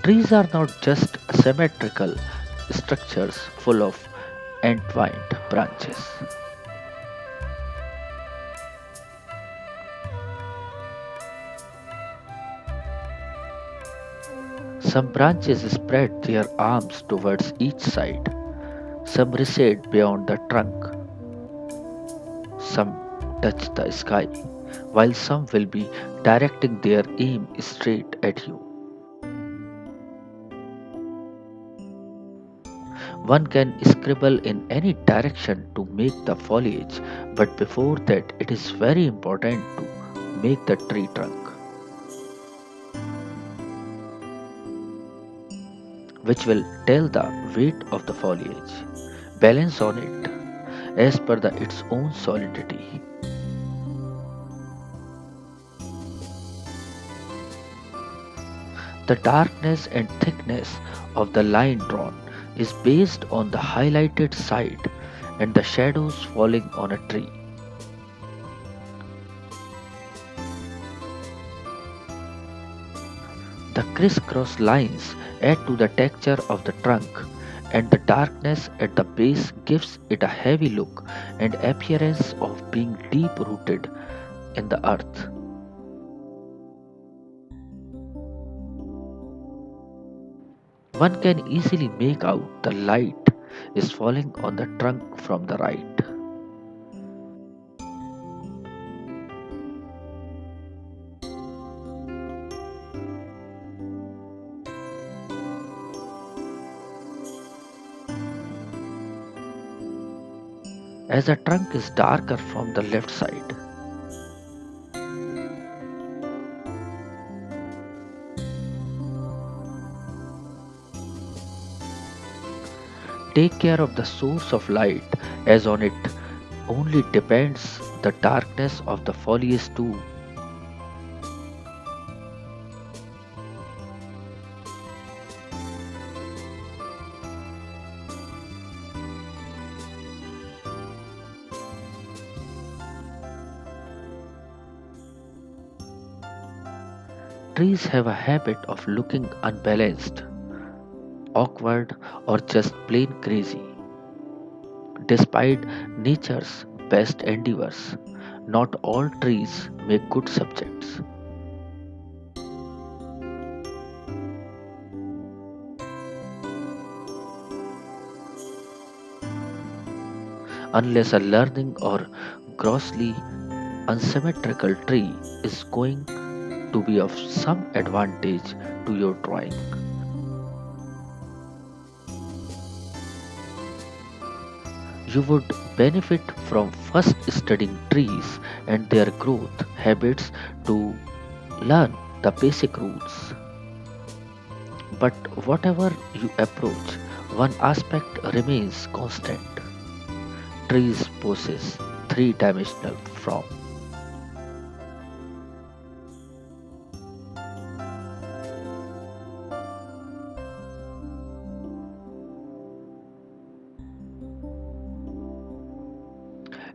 Trees are not just symmetrical structures full of entwined branches. Some branches spread their arms towards each side, some recede beyond the trunk, some touch the sky, while some will be directing their aim straight at you. One can scribble in any direction to make the foliage, but before that, it is very important to make the tree trunk, which will tell the weight of the foliage, balance on it as per its own solidity. The darkness and thickness of the line drawn is based on the highlighted side and the shadows falling on a tree. The crisscross lines add to the texture of the trunk, and the darkness at the base gives it a heavy look and appearance of being deep rooted in the earth. One can easily make out the light is falling on the trunk from the right. As the trunk is darker from the left side, take care of the source of light as on it only depends the darkness of the foliage too. Trees have a habit of looking unbalanced, awkward, or just plain crazy. Despite nature's best endeavors, not all trees make good subjects. Unless a learning or grossly unsymmetrical tree is going to be of some advantage to your drawing. You would benefit from first studying trees and their growth habits to learn the basic rules. But whatever you approach, one aspect remains constant. Trees possess three-dimensional form.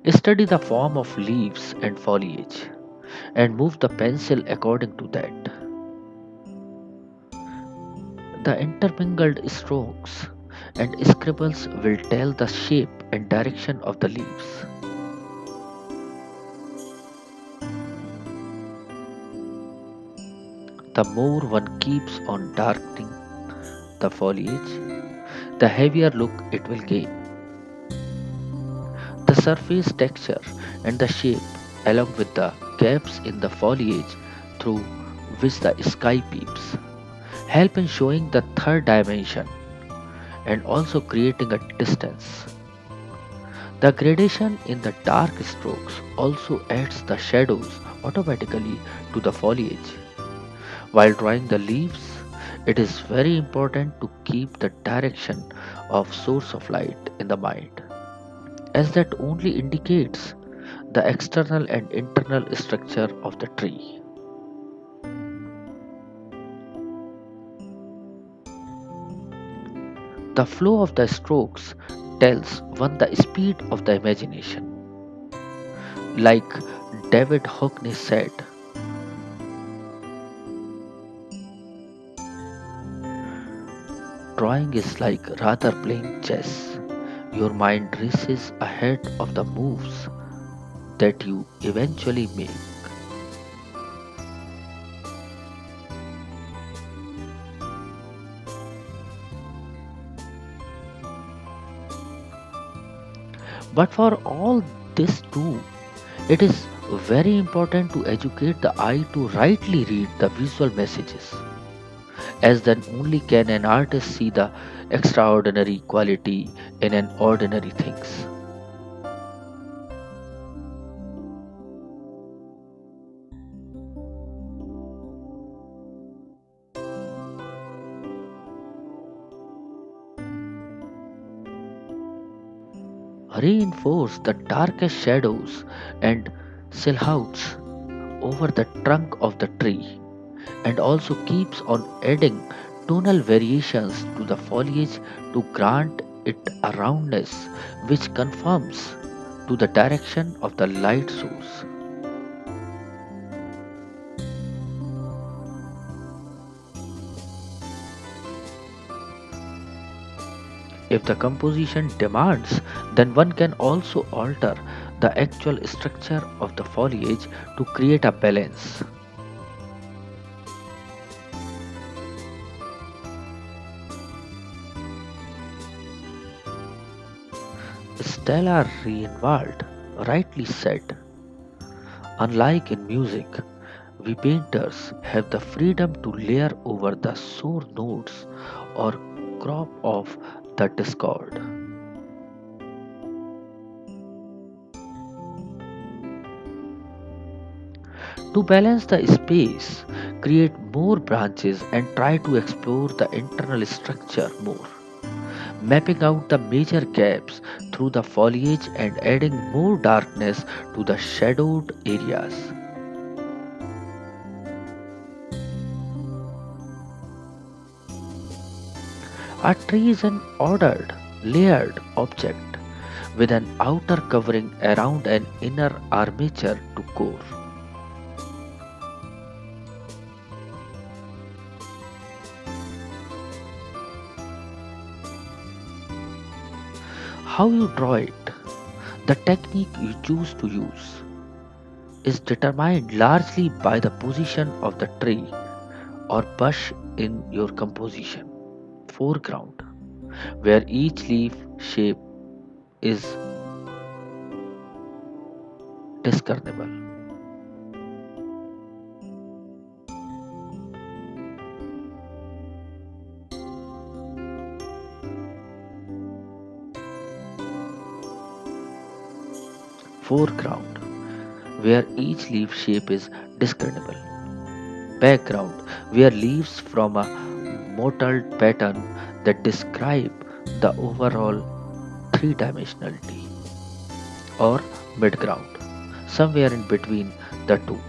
Study the form of leaves and foliage and move the pencil according to that. The intermingled strokes and scribbles will tell the shape and direction of the leaves. The more one keeps on darkening the foliage, the heavier look it will gain. The surface texture and the shape, along with the gaps in the foliage through which the sky peeps, help in showing the third dimension and also creating a distance. The gradation in the dark strokes also adds the shadows automatically to the foliage. While drawing the leaves, it is very important to keep the direction of source of light in the mind, as that only indicates the external and internal structure of the tree. The flow of the strokes tells one the speed of the imagination. Like David Hockney said, Drawing is like rather playing chess. Your mind races ahead of the moves that you eventually make. But for all this too, it is very important to educate the eye to rightly read the visual messages, as then only can an artist see the extraordinary quality in an ordinary things. Reinforce the darkest shadows and silhouettes over the trunk of the tree, and also keeps on adding tonal variations to the foliage to grant it a roundness which conforms to the direction of the light source. If the composition demands, then one can also alter the actual structure of the foliage to create a balance. Stella Reinwald rightly said, unlike in music, we painters have the freedom to layer over the sore notes or crop off the discord. To balance the space, create more branches and try to explore the internal structure more, mapping out the major gaps through the foliage and adding more darkness to the shadowed areas. A tree is an ordered, layered object with an outer covering around an inner armature to core. How you draw it, the technique you choose to use, is determined largely by the position of the tree or bush in your composition. Foreground, where each leaf shape is discernible. Foreground, where each leaf shape is discernible. Background, where leaves from a mottled pattern that describe the overall three dimensionality. Or midground, somewhere in between the two.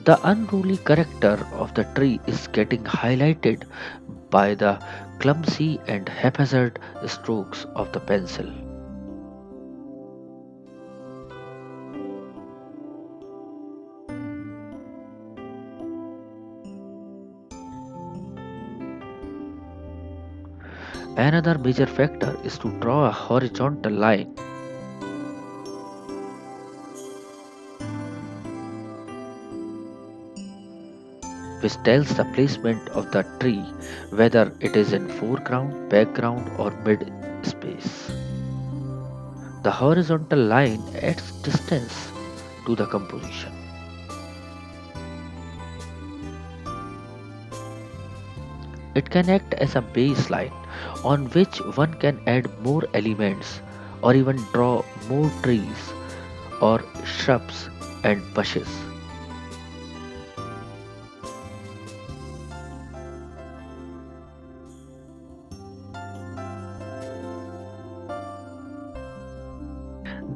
The unruly character of the tree is getting highlighted by the clumsy and haphazard strokes of the pencil. Another major factor is to draw a horizontal line which tells the placement of the tree, whether it is in foreground, background, or mid space. The horizontal line adds distance to the composition. It can act as a baseline on which one can add more elements or even draw more trees or shrubs and bushes.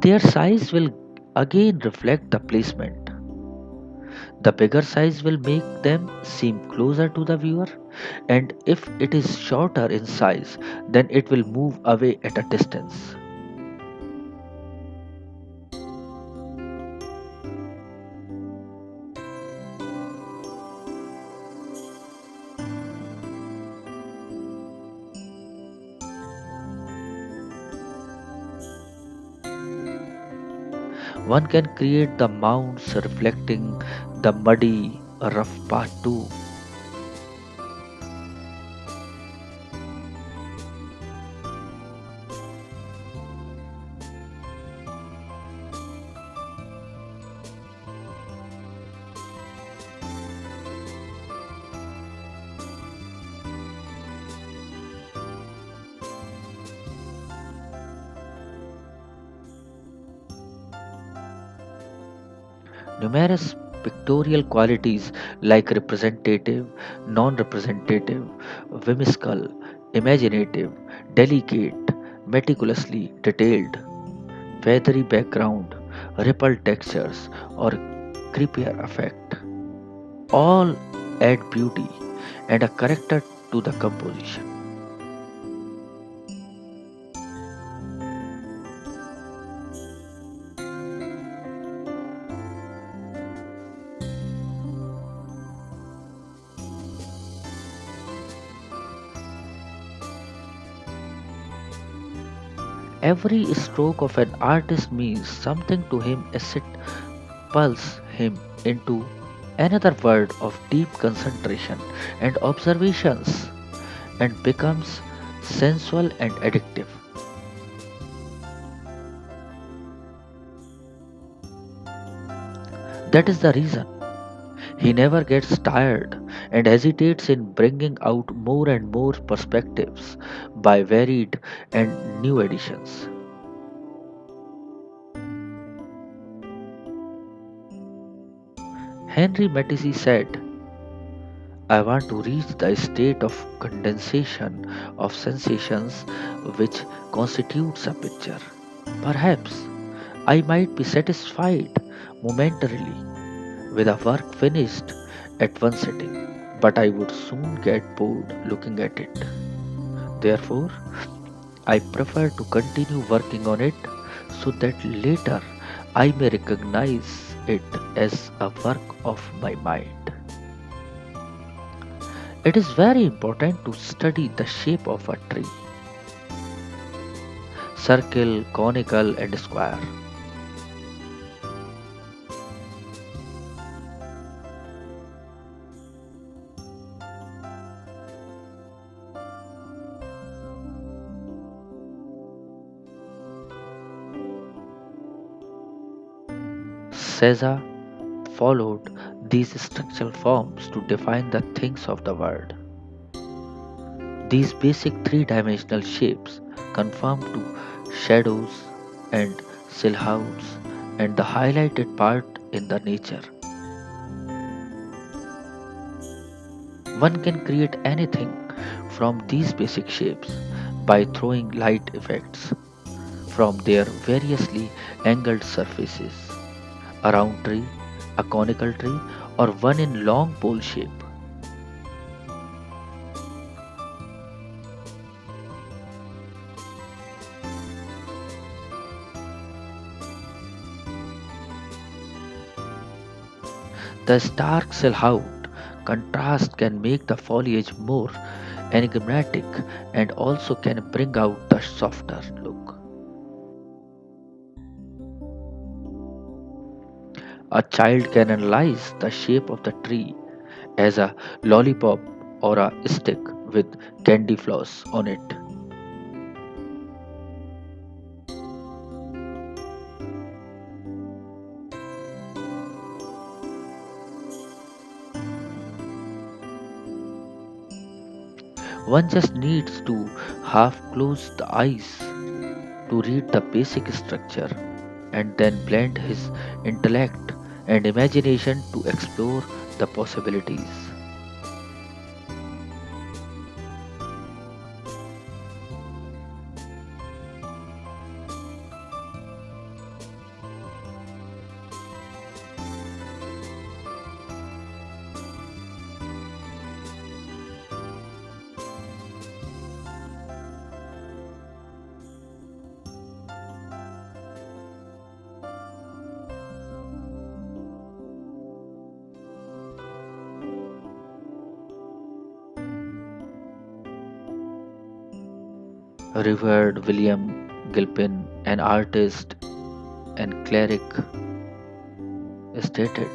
Their size will again reflect the placement. The bigger size will make them seem closer to the viewer, and if it is shorter in size, then it will move away at a distance. One can create the mounds reflecting the muddy, rough path too. Numerous pictorial qualities like representative, non representative, whimsical, imaginative, delicate, meticulously detailed, feathery background, rippled textures, or creepier effect all add beauty and a character to the composition. Every stroke of an artist means something to him as it pulls him into another world of deep concentration and observations and becomes sensual and addictive. That is the reason he never gets tired and hesitates in bringing out more and more perspectives by varied and new editions. Henry Matisse said, I want to reach the state of condensation of sensations which constitutes a picture. Perhaps I might be satisfied momentarily with a work finished at one sitting, but I would soon get bored looking at it. Therefore, I prefer to continue working on it so that later I may recognize it as a work of my mind. It is very important to study the shape of a tree, circle, conical, and square. Caesar followed these structural forms to define the things of the world. These basic three-dimensional shapes conform to shadows and silhouettes and the highlighted part in the nature. One can create anything from these basic shapes by throwing light effects from their variously angled surfaces. A round tree, a conical tree, or one in long pole shape. The stark silhouette contrast can make the foliage more enigmatic and also can bring out the softer look. A child can analyze the shape of the tree as a lollipop or a stick with candy floss on it. One just needs to half close the eyes to read the basic structure and then blend his intellect and imagination to explore the possibilities. Revered William Gilpin, an artist and cleric, stated,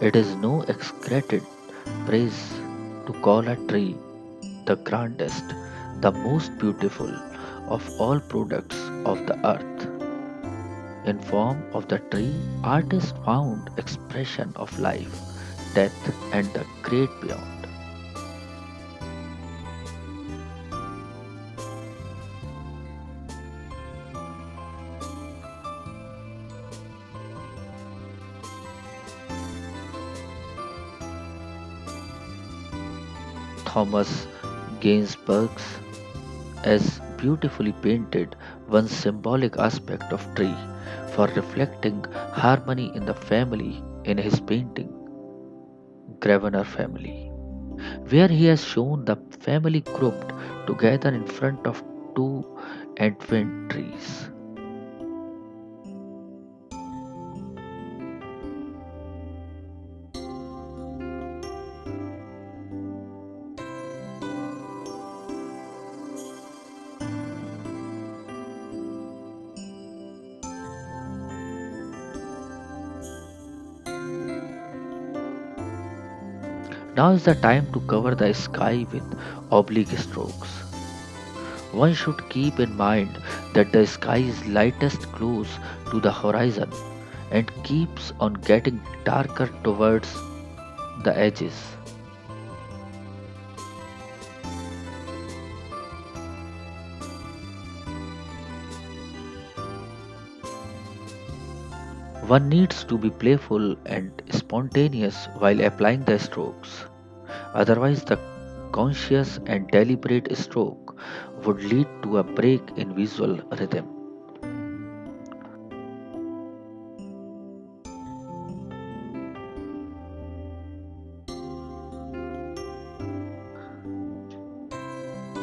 "It is no exaggerated praise to call a tree the grandest, the most beautiful of all products of the earth. In form of the tree, artists found expression of life, death, and the great beyond." Thomas Gainsbourg's as beautifully painted one symbolic aspect of tree for reflecting harmony in the family in his painting Grosvenor Family, where he has shown the family grouped together in front of two advent trees. Now is the time to cover the sky with oblique strokes. One should keep in mind that the sky is lightest close to the horizon and keeps on getting darker towards the edges. One needs to be playful and spontaneous while applying the strokes. Otherwise, the conscious and deliberate stroke would lead to a break in visual rhythm.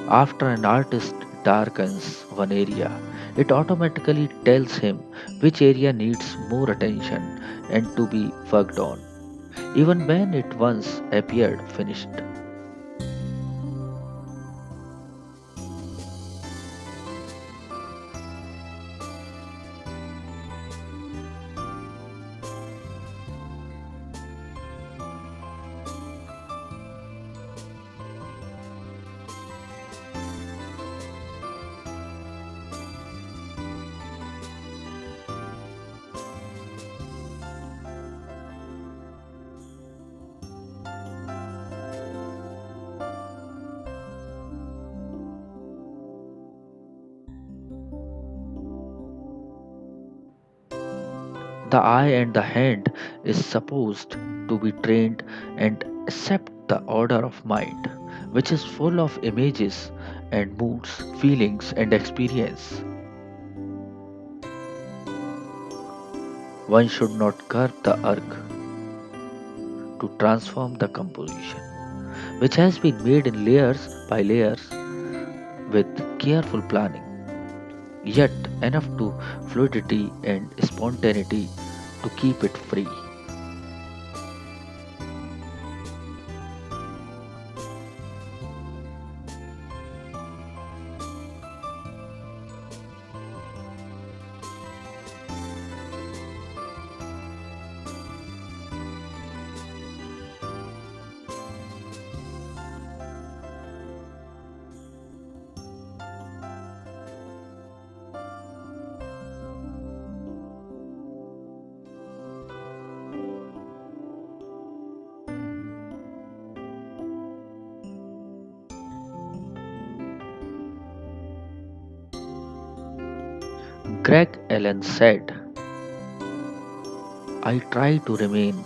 After an artist darkens one area, it automatically tells him which area needs more attention and to be worked on, even when it once appeared finished. The eye and the hand is supposed to be trained and accept the order of mind, which is full of images and moods, feelings and experience. One should not curb the urge to transform the composition, which has been made in layers by layers with careful planning, yet enough to fluidity and spontaneity to keep it free. Greg Allen said, "I try to remain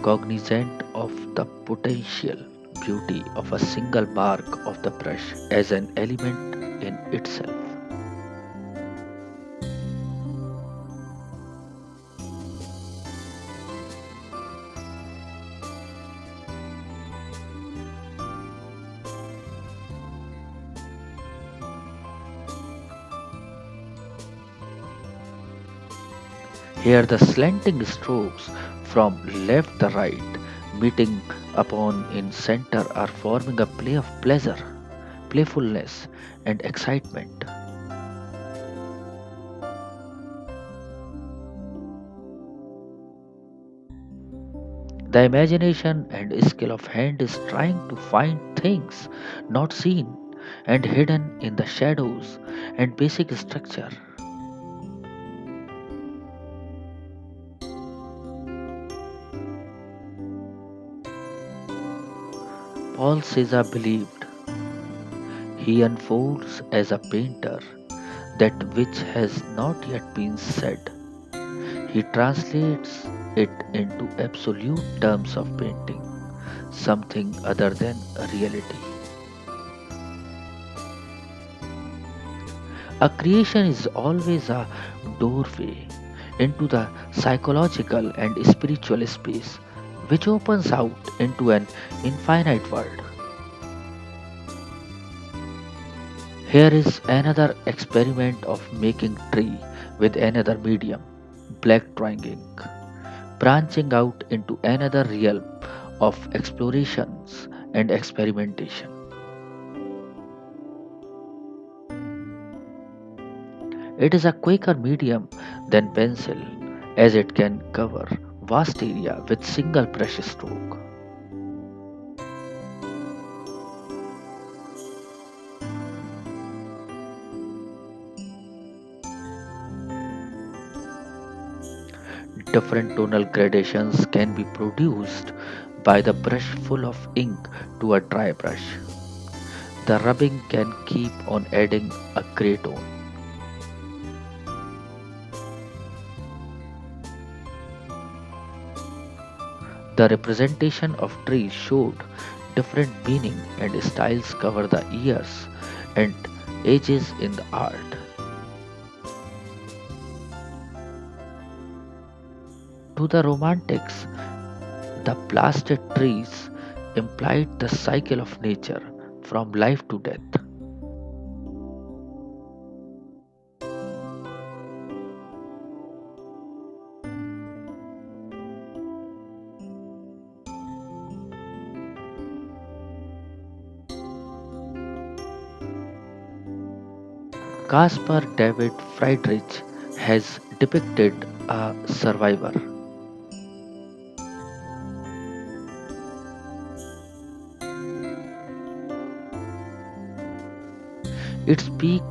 cognizant of the potential beauty of a single mark of the brush as an element in itself." Here, the slanting strokes from left to right, meeting upon in center, are forming a play of pleasure, playfulness, and excitement. The imagination and skill of hand is trying to find things not seen and hidden in the shadows and basic structure. Paul Caesar believed he unfolds as a painter that which has not yet been said. He translates it into absolute terms of painting, something other than a reality. A creation is always a doorway into the psychological and spiritual space which opens out into an infinite world. Here is another experiment of making tree with another medium, black drawing ink, branching out into another realm of explorations and experimentation. It is a quicker medium than pencil as it can cover vast area with single brush stroke. Different tonal gradations can be produced by the brush full of ink to a dry brush. The rubbing can keep on adding a grey tone. The representation of trees showed different meaning and styles cover the years and ages in the art. To the Romantics, the blasted trees implied the cycle of nature from life to death. Caspar David Friedrich has depicted a survivor. Its peak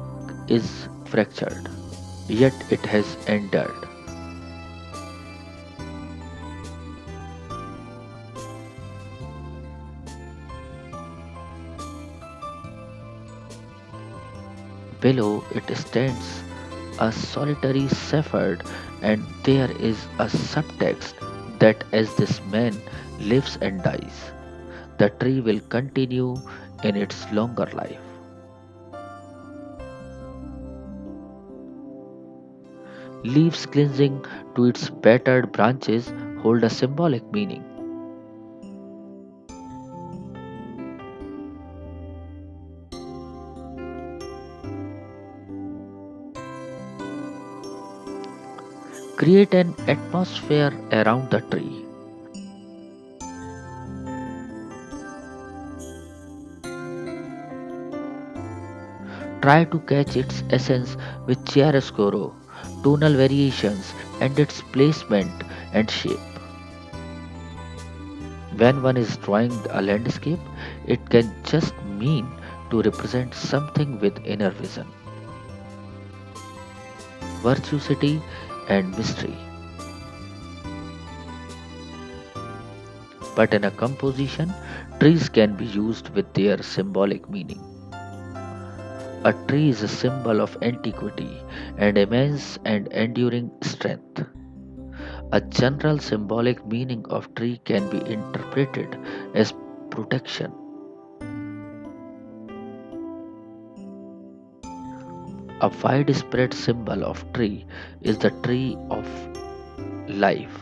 is fractured, yet it has endured. Below it stands a solitary shepherd, and there is a subtext that as this man lives and dies, the tree will continue in its longer life. Leaves clinging to its battered branches hold a symbolic meaning. Create an atmosphere around the tree. Try to catch its essence with chiaroscuro, tonal variations, and its placement and shape. When one is drawing a landscape, it can just mean to represent something with inner vision, virtuosity, and mystery. But in a composition, trees can be used with their symbolic meaning. A tree is a symbol of antiquity and immense and enduring strength. A general symbolic meaning of tree can be interpreted as protection. A widespread symbol of tree is the tree of life,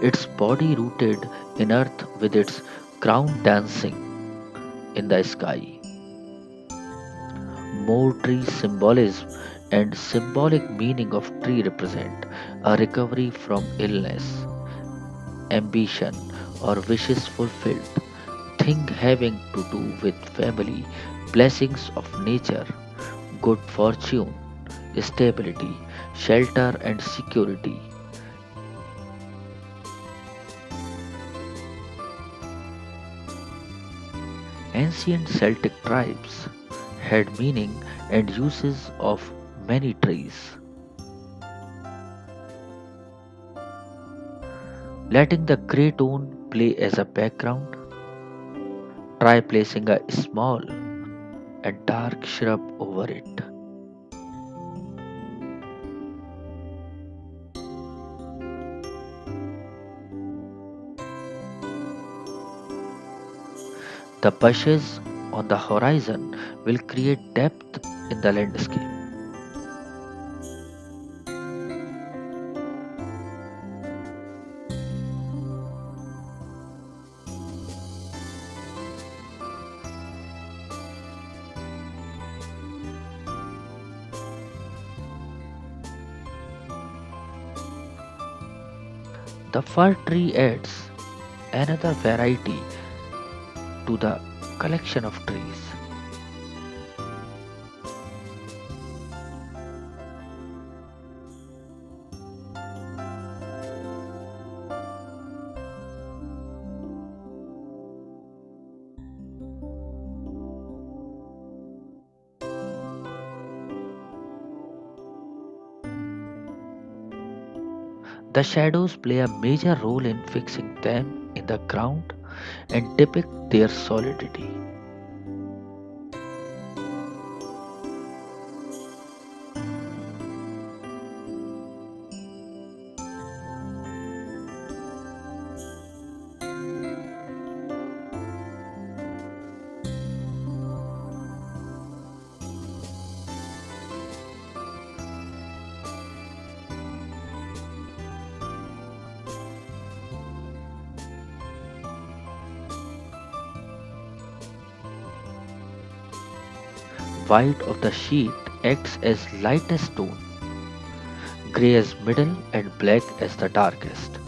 its body rooted in earth with its crown dancing in the sky. More tree symbolism and symbolic meaning of tree represent a recovery from illness, ambition, or wishes fulfilled. thing having to do with family, blessings of nature, good fortune, stability, shelter, and security. Ancient Celtic tribes had meaning and uses of many trees. Letting the grey tone play as a background, try placing a small and dark shrub over it. The bushes on the horizon will create depth in the landscape. The fir tree adds another variety to the collection of trees. The shadows play a major role in fixing them in the ground and depict their solidity. White of the sheet acts as lightest tone, grey as middle, and black as the darkest.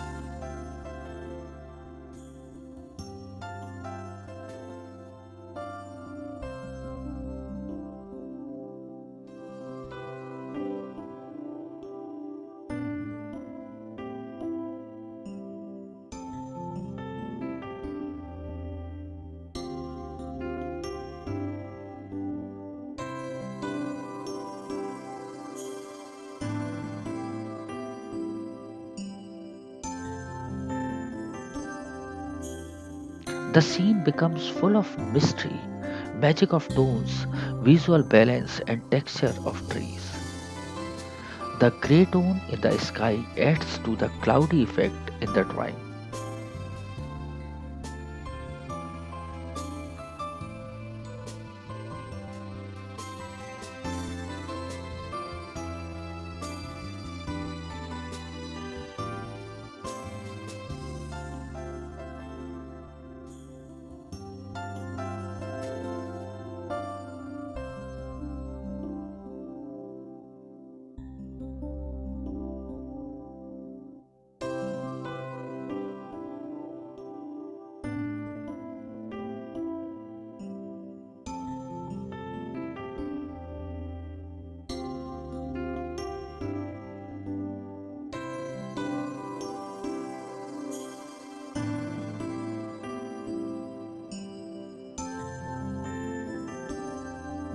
The scene becomes full of mystery, magic of tones, visual balance, and texture of trees. The grey tone in the sky adds to the cloudy effect in the drawing.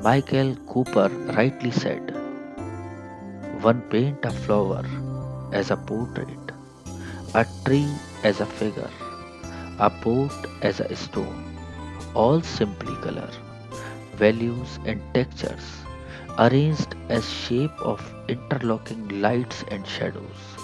Michael Cooper rightly said, one paint a flower as a portrait, a tree as a figure, a boat as a stone, all simply color, values, and textures, arranged as shape of interlocking lights and shadows.